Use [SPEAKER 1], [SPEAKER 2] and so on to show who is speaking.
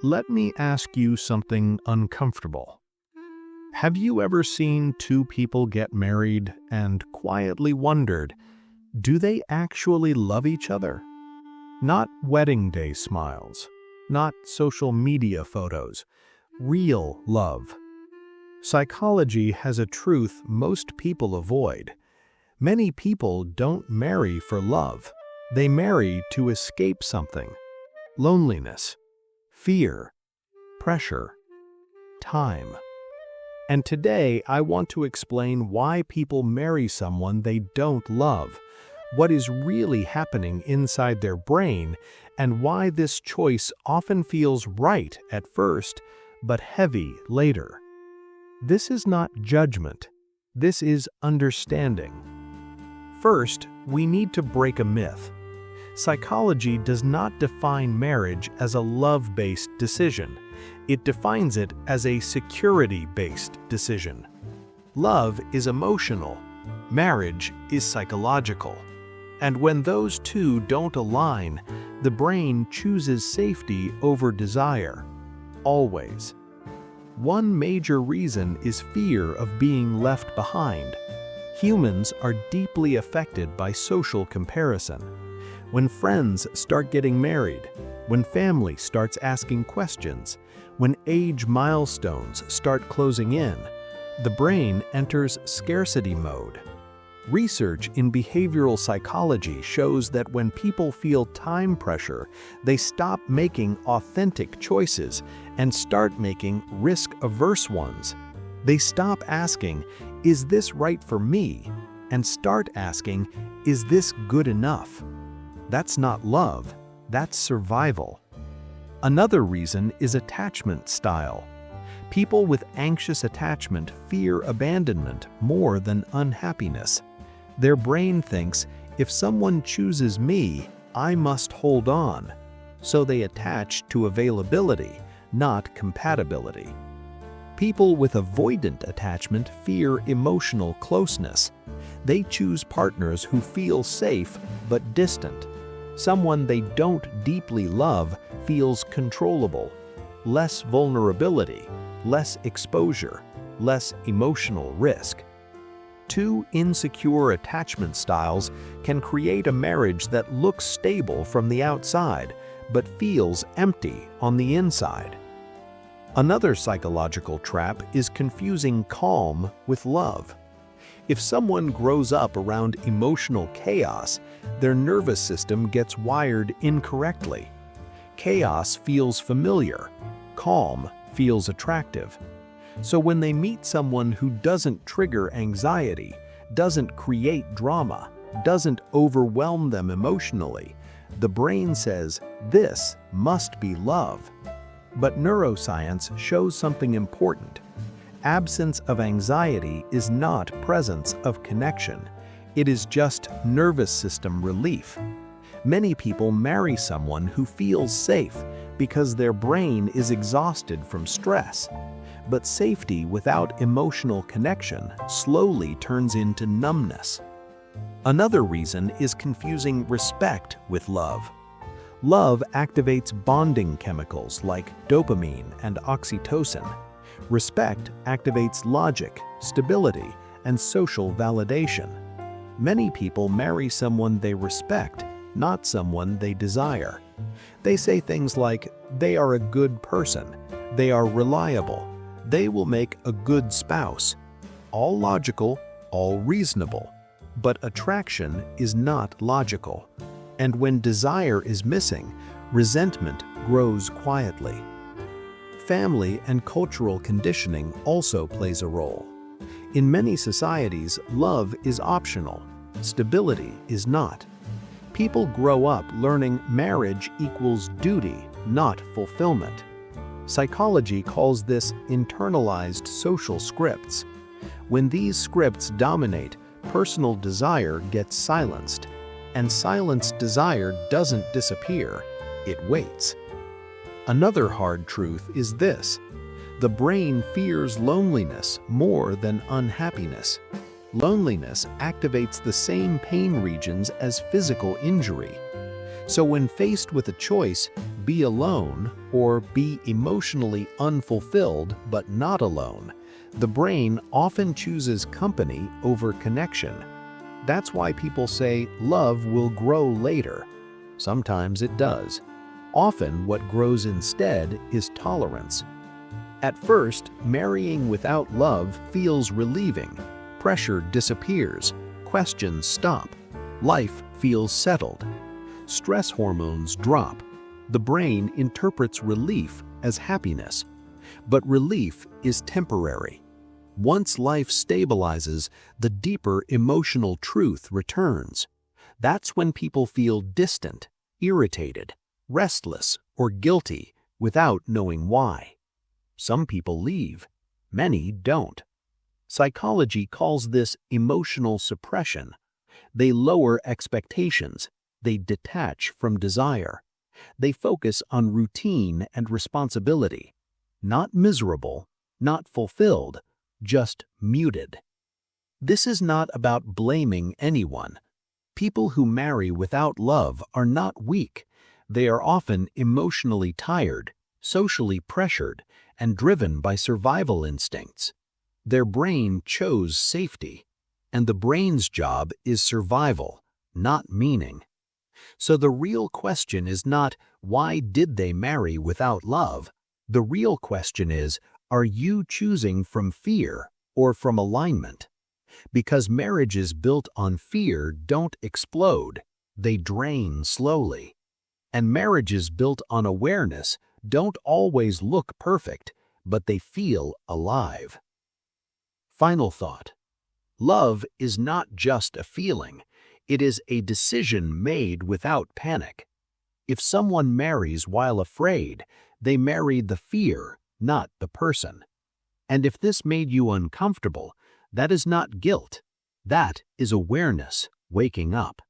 [SPEAKER 1] Let me ask you something uncomfortable. Have you ever seen two people get married and quietly wondered, do they actually love each other? Not wedding day smiles, not social media photos, real love. Psychology has a truth most people avoid. Many people don't marry for love. They marry to escape something. Loneliness, fear, pressure, time. And today I want to explain why people marry someone they don't love, what is really happening inside their brain, and why this choice often feels right at first, but heavy later. This is not judgment. This is understanding. First, we need to break a myth. Psychology does not define marriage as a love-based decision. It defines it as a security-based decision. Love is emotional. Marriage is psychological. And when those two don't align, the brain chooses safety over desire. Always. One major reason is fear of being left behind. Humans are deeply affected by social comparison. When friends start getting married, when family starts asking questions, when age milestones start closing in, the brain enters scarcity mode. Research in behavioral psychology shows that when people feel time pressure, they stop making authentic choices and start making risk-averse ones. They stop asking, "Is this right for me?" and start asking, "Is this good enough?" That's not love, that's survival. Another reason is attachment style. People with anxious attachment fear abandonment more than unhappiness. Their brain thinks, if someone chooses me, I must hold on. So they attach to availability, not compatibility. People with avoidant attachment fear emotional closeness. They choose partners who feel safe but distant. Someone they don't deeply love feels controllable. Less vulnerability, less exposure, less emotional risk. Two insecure attachment styles can create a marriage that looks stable from the outside, but feels empty on the inside. Another psychological trap is confusing calm with love. If someone grows up around emotional chaos, their nervous system gets wired incorrectly. Chaos feels familiar. Calm feels attractive. So when they meet someone who doesn't trigger anxiety, doesn't create drama, doesn't overwhelm them emotionally, the brain says, "This must be love." But neuroscience shows something important. Absence of anxiety is not presence of connection. It is just nervous system relief. Many people marry someone who feels safe because their brain is exhausted from stress. But safety without emotional connection slowly turns into numbness. Another reason is confusing respect with love. Love activates bonding chemicals like dopamine and oxytocin. Respect activates logic, stability, and social validation. Many people marry someone they respect, not someone they desire. They say things like, "They are a good person," "They are reliable," "They will make a good spouse." All logical, all reasonable. But attraction is not logical. And when desire is missing, resentment grows quietly. Family and cultural conditioning also plays a role. In many societies, love is optional. Stability is not. People grow up learning marriage equals duty, not fulfillment. Psychology calls this internalized social scripts. When these scripts dominate, personal desire gets silenced. And silenced desire doesn't disappear, it waits. Another hard truth is this: the brain fears loneliness more than unhappiness. Loneliness activates the same pain regions as physical injury. So when faced with a choice, be alone or be emotionally unfulfilled but not alone, the brain often chooses company over connection. That's why people say love will grow later. Sometimes it does. Often what grows instead is tolerance. At first, marrying without love feels relieving. Pressure disappears, questions stop, life feels settled. Stress hormones drop. The brain interprets relief as happiness. But relief is temporary. Once life stabilizes, the deeper emotional truth returns. That's when people feel distant, irritated, restless, or guilty without knowing why. Some people leave, many don't. Psychology calls this emotional suppression. They lower expectations, they detach from desire. They focus on routine and responsibility. Not miserable, not fulfilled, just muted. This is not about blaming anyone. People who marry without love are not weak. They are often emotionally tired, socially pressured, and driven by survival instincts. Their brain chose safety, and the brain's job is survival, not meaning. So the real question is not, why did they marry without love? The real question is, are you choosing from fear or from alignment? Because marriages built on fear don't explode, they drain slowly. And marriages built on awareness don't always look perfect, but they feel alive. Final thought. Love is not just a feeling. It is a decision made without panic. If someone marries while afraid, they married the fear, not the person. And if this made you uncomfortable, that is not guilt. That is awareness waking up.